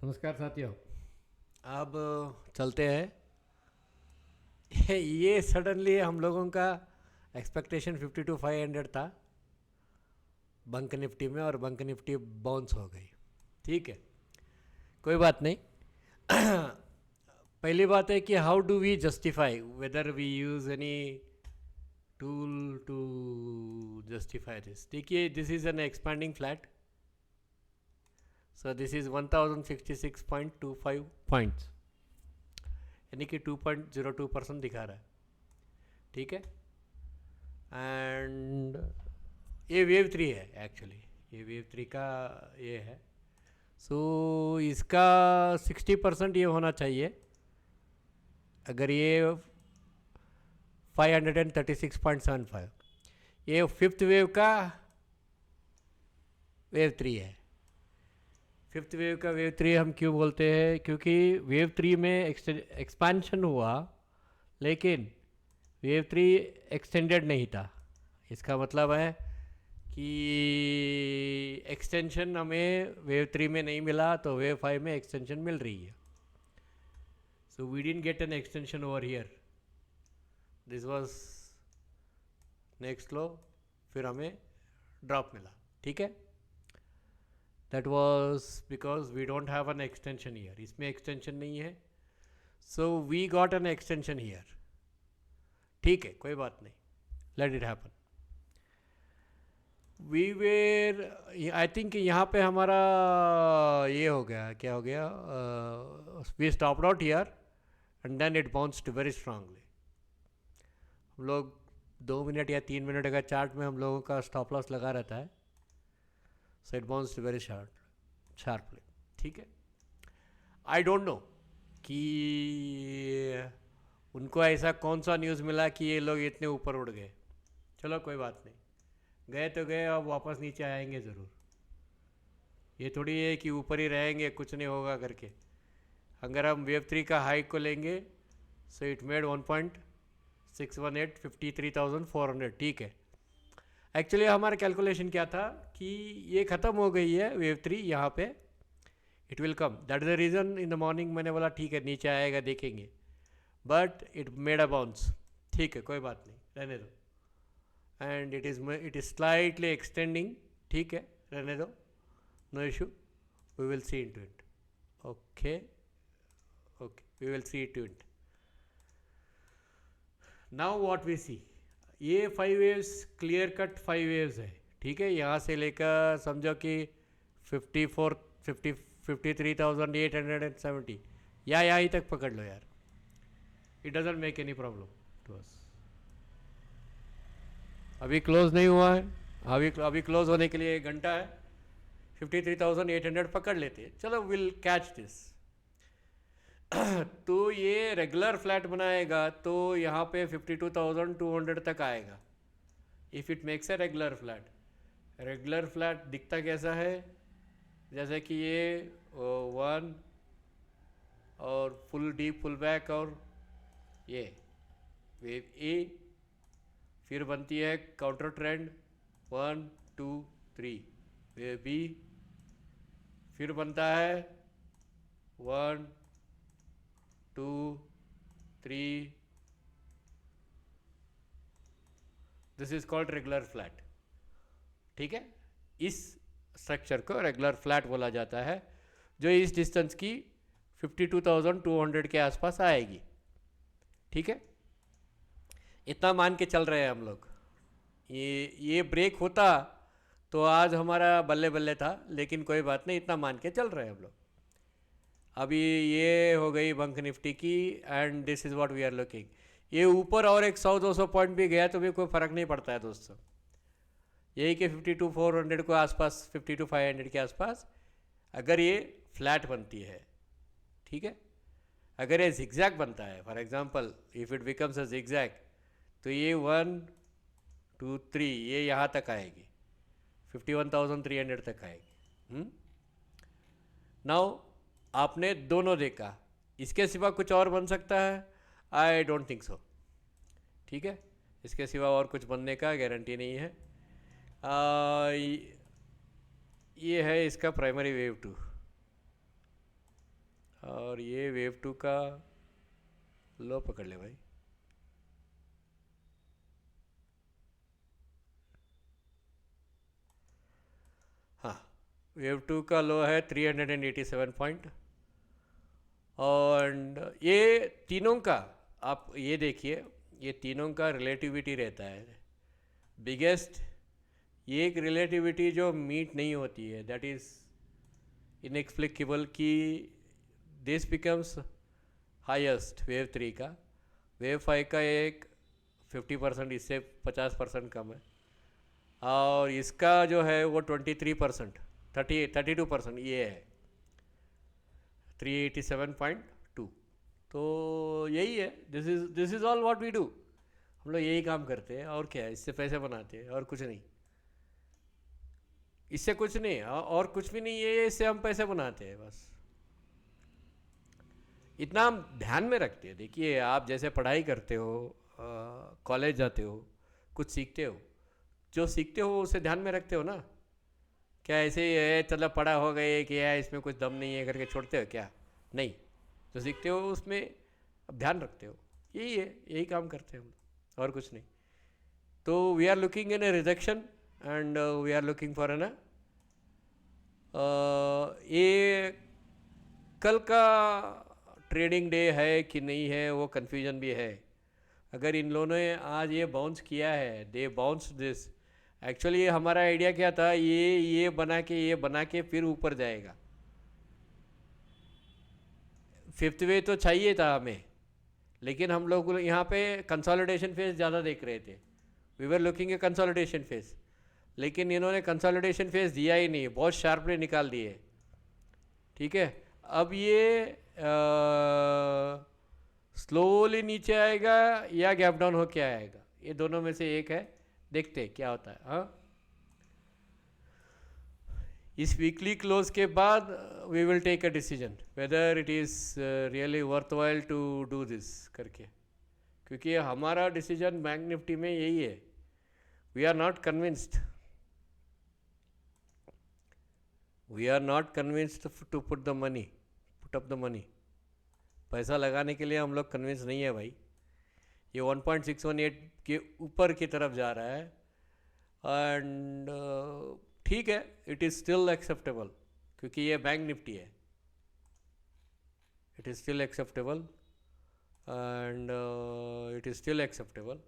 नमस्कार साथियों। अब चलते हैं। ये सडनली हम लोगों का एक्सपेक्टेशन 52,500 था बंक निफ्टी में, और बंक निफ्टी बाउंस हो गई। ठीक है, कोई बात नहीं। पहली बात है कि how do we justify whether we use any tool to justify this. देखिए, this is an expanding flat, so this is 1066.25 points, यानी कि 2.02% दिखा रहा है। ठीक है, एंड ये वेव थ्री है एक्चुअली, ये वेव थ्री का ये है। सो इसका 60% ये होना चाहिए। अगर ये 536.75, ये फिफ्थ वेव का वेव थ्री है। फिफ्थ वेव का वेव थ्री हम क्यों बोलते हैं? क्योंकि वेव थ्री में एक्सपेंशन हुआ, लेकिन वेव थ्री एक्सटेंडेड नहीं था। इसका मतलब है कि एक्सटेंशन हमें वेव थ्री में नहीं मिला, तो वेव फाइव में एक्सटेंशन मिल रही है। So we didn't get an extension over here, this was next low, फिर हमें ड्रॉप मिला। ठीक है, that was because we don't have an extension here, इसमें एक्सटेंशन नहीं है, so we got an extension here. ठीक है, कोई बात नहीं, let it happen. We were, I think यहाँ पे हमारा ये हो गया, क्या हो गया, we stop out here and then it bounced very strongly. हम लोग 2 मिनट या 3 मिनट का चार्ट में हम लोगों का स्टॉप लॉस लगा रहता है, so it bounced very sharply. ठीक है, आई डोंट नो कि उनको ऐसा कौन सा न्यूज़ मिला कि ये लोग इतने ऊपर उड़ गए। चलो कोई बात नहीं, गए तो गए, अब वापस नीचे आएंगे ज़रूर। ये थोड़ी है कि ऊपर ही रहेंगे कुछ नहीं होगा करके। अगर हम वेव थ्री का हाइक को लेंगे, सो इट मेड 1.618, 53,400। ठीक है, एक्चुअली हमारा कैलकुलेशन क्या था कि ये ख़त्म हो गई है वेव थ्री यहाँ पे, it will come. That is the reason in the morning मैंने बोला ठीक है नीचे आएगा देखेंगे, but it made a bounce. ठीक है, कोई बात नहीं, रहने दो। And it is slightly extending. ठीक है, रहने दो, no issue, we will see into it. Okay, okay, we will see into it. Now what we see, ये 5 वेव्स क्लियर कट 5 वेव्स है। ठीक है, यहाँ से लेकर समझो कि 54 50 53,870, या यहाँ तक पकड़ लो यार, it doesn't make any problem to us. अभी क्लोज नहीं हुआ है, अभी अभी क्लोज होने के लिए 1 घंटा है। 53,800 पकड़ लेते, चलो विल कैच दिस। तो ये रेगुलर फ्लैट बनाएगा तो यहाँ पे 52,200 तक आएगा, if it makes a regular flat. Regular flat दिखता कैसा है? जैसे कि ये वन और फुल डीप फुल बैक, और ये वेव ए, फिर बनती है काउंटर ट्रेंड 1 2 3, वेव बी, फिर बनता है 1 2 3, this is called regular flat. ठीक है, इस स्ट्रक्चर को रेगुलर फ्लैट बोला जाता है, जो इस डिस्टेंस की 52,200 के आसपास आएगी। ठीक है, इतना मान के चल रहे हैं हम लोग। ये ब्रेक होता तो आज हमारा बल्ले बल्ले था, लेकिन कोई बात नहीं, इतना मान के चल रहे हैं हम लोग। अभी ये हो गई बंक निफ्टी की, and this is what we are looking. ये ऊपर और एक 100-200 पॉइंट भी गया तो भी कोई फ़र्क नहीं पड़ता है दोस्तों। यही कि 52,400 को आसपास, 52,500 के आसपास अगर ये फ्लैट बनती है। ठीक है, अगर ये जिगजैग बनता है, for example if it becomes a zigzag, तो ये 1 2 3 ये यहाँ तक आएगी, 51,300 तक आएगी। नाउ आपने दोनों देखा, इसके सिवा कुछ और बन सकता है? I don't think so. ठीक है, इसके सिवा और कुछ बनने का गारंटी नहीं है। ये है इसका प्राइमरी वेव टू। और ये वेव 2 का लो पकड़ ले भाई। हाँ, वेव 2 का लो है 387 पॉइंट। और ये तीनों का आप ये देखिए, ये तीनों का रिलेटिविटी रहता है। बिगेस्ट ये एक रिलेटिविटी जो मीट नहीं होती है, दैट इज़ इनएक्सप्लिकेबल, कि दिस बिकम्स हाईएस्ट वेव 3 का। वेव 5 का एक 50%, इससे 50% कम है। और इसका जो है वो 23%, 32% ये है, 387.2। तो यही है, this is all what we do. हम लोग यही काम करते हैं, और क्या है, इससे पैसे बनाते हैं और कुछ नहीं, इससे कुछ नहीं, और कुछ भी नहीं है, इससे हम पैसे बनाते हैं बस। इतना हम ध्यान में रखते हैं। देखिए, आप जैसे पढ़ाई करते हो, कॉलेज जाते हो, कुछ सीखते हो, जो सीखते हो उसे ध्यान में रखते हो ना। क्या ऐसे ही है, चलो पढ़ा हो गए कि यार इसमें कुछ दम नहीं है करके छोड़ते हो क्या? नहीं, जो सीखते हो उसमें अब ध्यान रखते हो। यही है, यही काम करते हैं हम, और कुछ नहीं। तो we are looking in a rejection and we are looking for an ये कल का ट्रेडिंग डे है कि नहीं है, वो कन्फ्यूजन भी है। अगर इन लोगों ने आज ये बाउंस किया है, दे बाउंस दिस, एक्चुअली हमारा आइडिया क्या था, ये बना के फिर ऊपर जाएगा। फिफ्थ वे तो चाहिए था हमें, लेकिन हम लोग यहाँ पे कंसोलिडेशन फेज ज़्यादा देख रहे थे। We were looking a consolidation phase, लेकिन इन्होंने कंसोलिडेशन फेज दिया ही नहीं, बहुत शार्पली निकाल दिए। ठीक है, अब ये स्लोली नीचे आएगा या गैप डाउन होके आएगा, ये दोनों में से एक है। देखते हैं क्या होता है। हाँ, इस वीकली क्लोज के बाद we will take a decision whether it is really worthwhile to do this करके, क्योंकि हमारा डिसीजन बैंक निफ्टी में यही है। We are not convinced, we are not convinced to put up the money. पैसा लगाने के लिए हम लोग कन्विंस नहीं है भाई। ये 1.618 के ऊपर की तरफ जा रहा है, एंड ठीक है, इट इज़ स्टिल एक्सेप्टेबल, क्योंकि ये बैंक निफ्टी है। It is still acceptable, and it is still acceptable,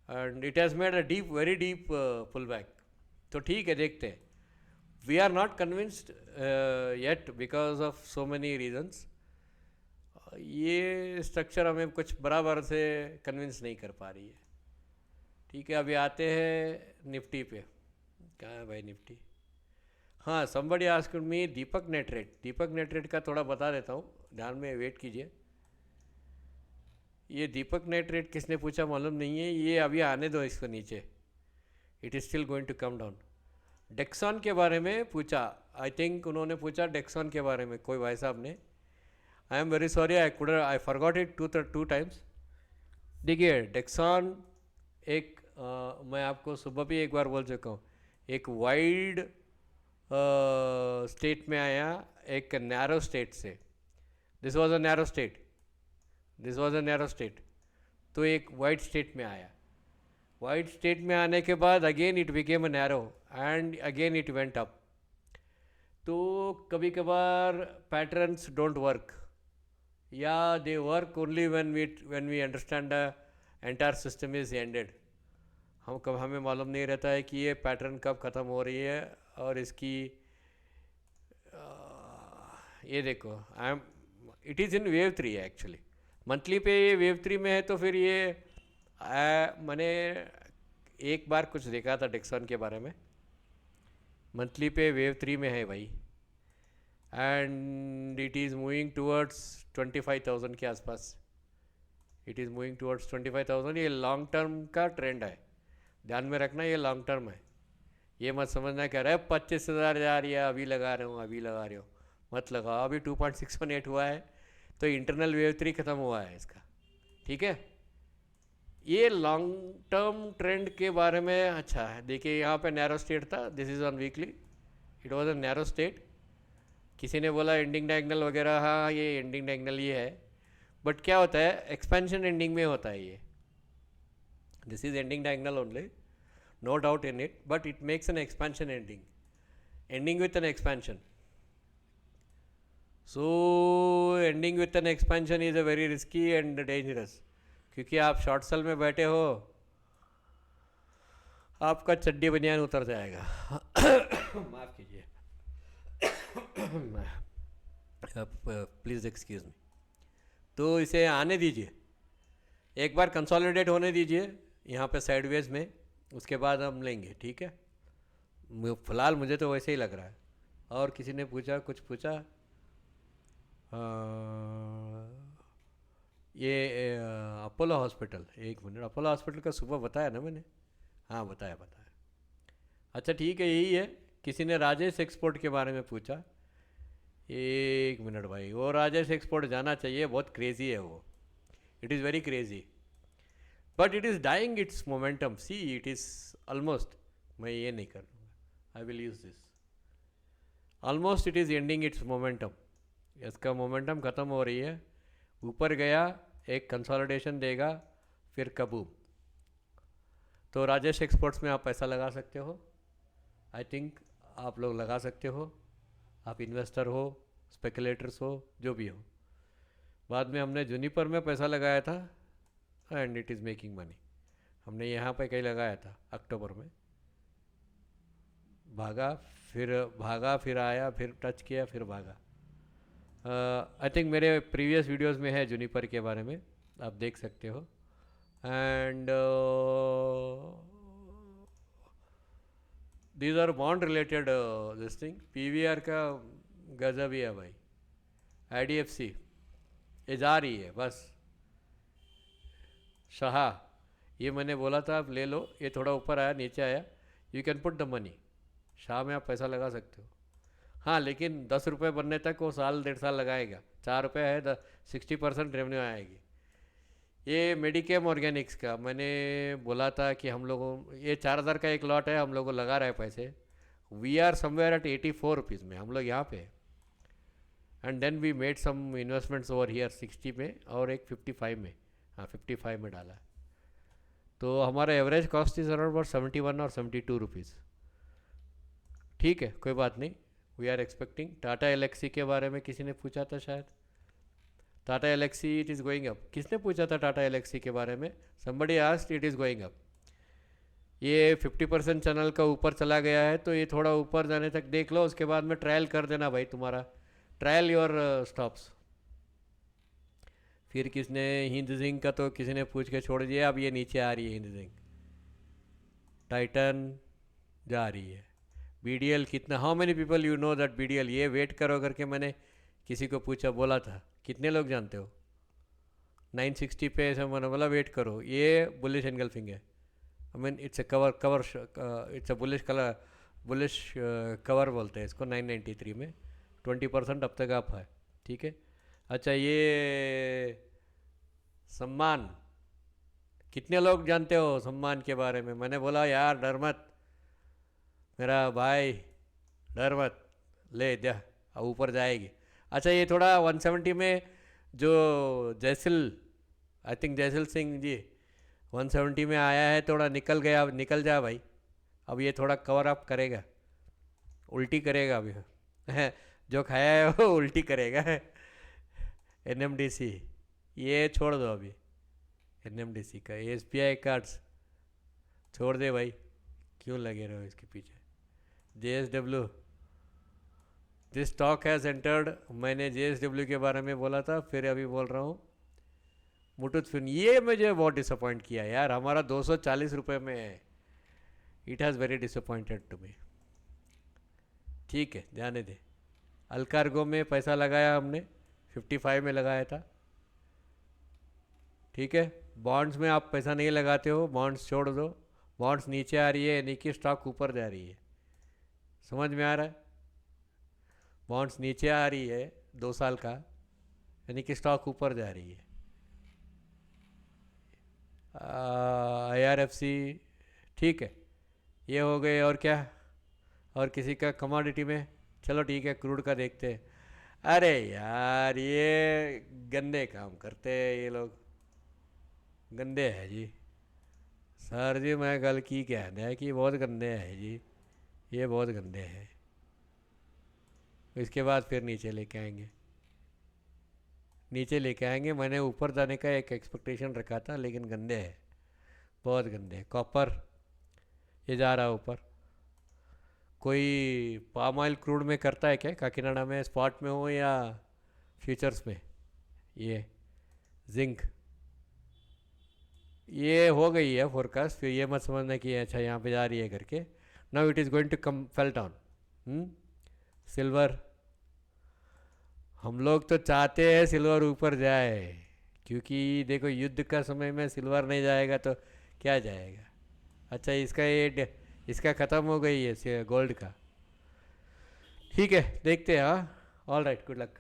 and it has made a deep, very deep pull back. तो ठीक है, देखते हैं। We are not convinced yet because of so many reasons. ये structure हमें कुछ बराबर से कन्विंस नहीं कर पा रही है। ठीक है, अभी आते हैं निफ्टी पे। कहाँ है भाई निफ्टी? हाँ, somebody asked me दीपक नेट रेट का थोड़ा बता देता हूँ, ध्यान में वेट कीजिए। ये दीपक नेट रेट किसने पूछा मालूम नहीं है, ये अभी आने दो इसको नीचे, it is still going to come down. डेक्सॉन के बारे में पूछा, आई थिंक उन्होंने पूछा डेक्सॉन के बारे में, कोई भाई साहब ने। I am very sorry, I forgot it two times. देखिए, डेक्सॉन एक मैं आपको सुबह भी एक बार बोल चुका हूँ, एक वाइड स्टेट में आया, एक नैरो स्टेट से। This was a narrow state, तो एक वाइड स्टेट में आया। वाइड स्टेट में आने के बाद again it became a narrow and again it went up. तो कभी कभार पैटर्न्स डोंट वर्क, या they work only when we understand the entire system is ended. हमें मालूम नहीं रहता है कि ये पैटर्न कब ख़त्म हो रही है। और इसकी ये देखो, it is in wave 3 actually. Monthly पे ये वेव 3 में है, तो फिर ये मैंने एक बार कुछ देखा था डेक्सॉन के बारे में, मंथली पे वेव 3 में है भाई, and it is moving towards 25,000 के आसपास। It is moving towards 25,000। ये लॉन्ग टर्म का ट्रेंड है, ध्यान में रखना, ये लॉन्ग टर्म है। ये मत समझना कह रहा है 25,000 जा रही है अभी लगा रहे हो, मत लगाओ। अभी 2.618 हुआ है, तो इंटरनल वेव 3 ख़त्म हुआ है इसका। ठीक है, ये लॉन्ग टर्म ट्रेंड के बारे में अच्छा है। देखिए, यहाँ पे नैरो स्टेट था, this is on weekly, it was a narrow state, किसी ने बोला एंडिंग डायगनल वगैरह, हाँ ये एंडिंग डायगनल ये है, बट क्या होता है एक्सपेंशन एंडिंग में होता है ये. This is ending diagonal only, no doubt in it, but it makes an expansion ending with an expansion. So ending with an expansion is a very risky and dangerous, क्योंकि आप short cell में बैठे हो, आपका चड्डी बनियान उतर जाएगा. माफ़ कीजिए, प्लीज़ एक्सक्यूज़ मी. तो इसे आने दीजिए, एक बार कंसोलिडेट होने दीजिए यहाँ पे साइडवेज में, उसके बाद हम लेंगे. ठीक है, फ़िलहाल मुझे तो वैसे ही लग रहा है. और किसी ने पूछा, कुछ पूछा, ये अपोलो हॉस्पिटल, एक मिनट, अपोलो हॉस्पिटल का सुबह बताया ना मैंने? हाँ बताया. अच्छा ठीक है, यही है. किसी ने राजेश एक्सपोर्ट के बारे में पूछा. एक मिनट भाई, वो राजेश एक्सपोर्ट जाना चाहिए, बहुत क्रेज़ी है वो. It is very crazy, but it is dying its momentum. See it is almost, मैं ये नहीं कर लूँगा, I will use this. Almost it is ending its momentum. इसका मोमेंटम ख़त्म हो रही है, ऊपर गया, एक कंसोलिडेशन देगा, फिर कबूम. तो राजेश एक्सपोर्ट्स में आप पैसा लगा सकते हो. आई थिंक आप लोग लगा सकते हो, आप इन्वेस्टर हो, स्पेकुलेटर्स हो, जो भी हो. बाद में हमने जूनिपर में पैसा लगाया था and it is making money. हमने यहाँ पे कहीं लगाया था अक्टूबर में, भागा फिर आया, फिर टच किया, फिर भागा. आई थिंक मेरे प्रीवियस वीडियोस में है जूनिपर के बारे में, आप देख सकते हो. And these are bond related this thing. PVR का गजब ही है भाई. आईडीएफसी ये जा रही है बस. शाह, ये मैंने बोला था आप ले लो, ये थोड़ा ऊपर आया, नीचे आया, you can put the money. Shah में आप पैसा लगा सकते हो. हाँ लेकिन 10 रुपये बनने तक वो साल 1.5 साल लगाएगा. 4 रुपये है, 60% रेवेन्यू आएगी. ये मेडिकेम ऑर्गेनिक्स का मैंने बोला था कि हम लोगों, ये 4,000 का एक लॉट है, हम लोगों लगा रहे हैं पैसे. We are somewhere at 84 rupees में हम लोग यहाँ पे. And then we made some investments over here 60 में और एक 55 में. हाँ 55 में डाला. तो हमारा एवरेज कॉस्ट इज़ अराउंड 71 और 72 रुपीज़. ठीक है, कोई बात नहीं. We are expecting. Tata Elxsi के बारे में किसी ने पूछा था शायद. Tata Elxsi it is going up. किसने पूछा था टाटा एलेक्सी के बारे में? Somebody asked, it is going up. ये 50% चैनल का ऊपर चला गया है, तो ये थोड़ा ऊपर जाने तक देख लो, उसके बाद में ट्रायल कर देना भाई, तुम्हारा ट्रायल योर स्टॉप्स. फिर किसने हिंद जिंक का तो किसी ने पूछ के छोड़ दिया. अब ये नीचे आ रही है हिंद जिंक. टाइटन जा रही है. बीडीएल कितना, how many people you know that BDL, ये वेट करो करके मैंने किसी को पूछा, बोला था. कितने लोग जानते हो? 960 पे ऐसा मैंने बोला वेट करो. ये बुलिश एनगल्फिंग है. I mean it's A cover it's a bullish cover बोलते हैं इसको. 993 में 20% अब तक अप है. ठीक है. अच्छा ये सम्मान, कितने लोग जानते हो सम्मान के बारे में? मैंने बोला यार डर मत मेरा भाई, डर मत, ले जा, अब ऊपर जाएगी. अच्छा ये थोड़ा 170 में जो जैसिल, आई थिंक जैसिल सिंह जी 170 में आया है, थोड़ा निकल गया, निकल जा भाई. अब ये थोड़ा कवर अप करेगा, उल्टी करेगा अभी. जो खाया है वो उल्टी करेगा. एनएमडीसी ये छोड़ दो अभी. एनएमडीसी का एसबीआई कार्ड्स छोड़ दे भाई, क्यों लगे रहो इसके पीछे. JSW, this stock has entered. मैंने जेएसडब्ल्यू के बारे में बोला था, फिर अभी बोल रहा हूँ. मुथूट फिन, ये मुझे बहुत डिसअपॉइंट किया यार, हमारा 240 रुपये में है. It has very disappointed to me. ठीक है, जाने दे. अल्कार्गो में पैसा लगाया हमने, 55 में लगाया था. ठीक है, बॉन्ड्स में आप पैसा नहीं लगाते हो, बॉन्ड्स छोड़ दो. बॉन्ड्स नीचे आ रही है यानी कि स्टॉक ऊपर जा रही है. समझ में आ रहा है? बॉन्ड्स नीचे आ रही है 2 साल का, यानी कि स्टॉक ऊपर जा रही है. IRFC ठीक है, ये हो गए. और क्या, और किसी का कमोडिटी में चलो ठीक है, क्रूड का देखते हैं। अरे यार ये गंदे काम करते हैं ये लोग, गंदे है जी। सर जी मैं कल की कहते हैं कि बहुत गंदे हैं जी, ये बहुत गंदे हैं। इसके बाद फिर नीचे लेके आएंगे, नीचे लेके आएंगे। मैंने ऊपर जाने का एक एक्सपेक्टेशन रखा था, लेकिन गंदे है, बहुत गंदे है। कॉपर ये जा रहा है ऊपर। कोई पाम ऑयल क्रूड में करता है क्या काकीनाडा में, स्पॉट में हो या फ्यूचर्स में? ये जिंक, ये हो गई है फोरकास्ट, फिर ये मत समझना कि अच्छा यहाँ पे जा रही है करके। Now it is going to come fail down. Silver, हम लोग तो चाहते हैं सिल्वर ऊपर जाए, क्योंकि देखो युद्ध का समय में सिल्वर नहीं जाएगा तो क्या जाएगा। अच्छा इसका इसका ख़त्म हो गई है गोल्ड का। ठीक है देखते हैं, हाँ। All right, good luck.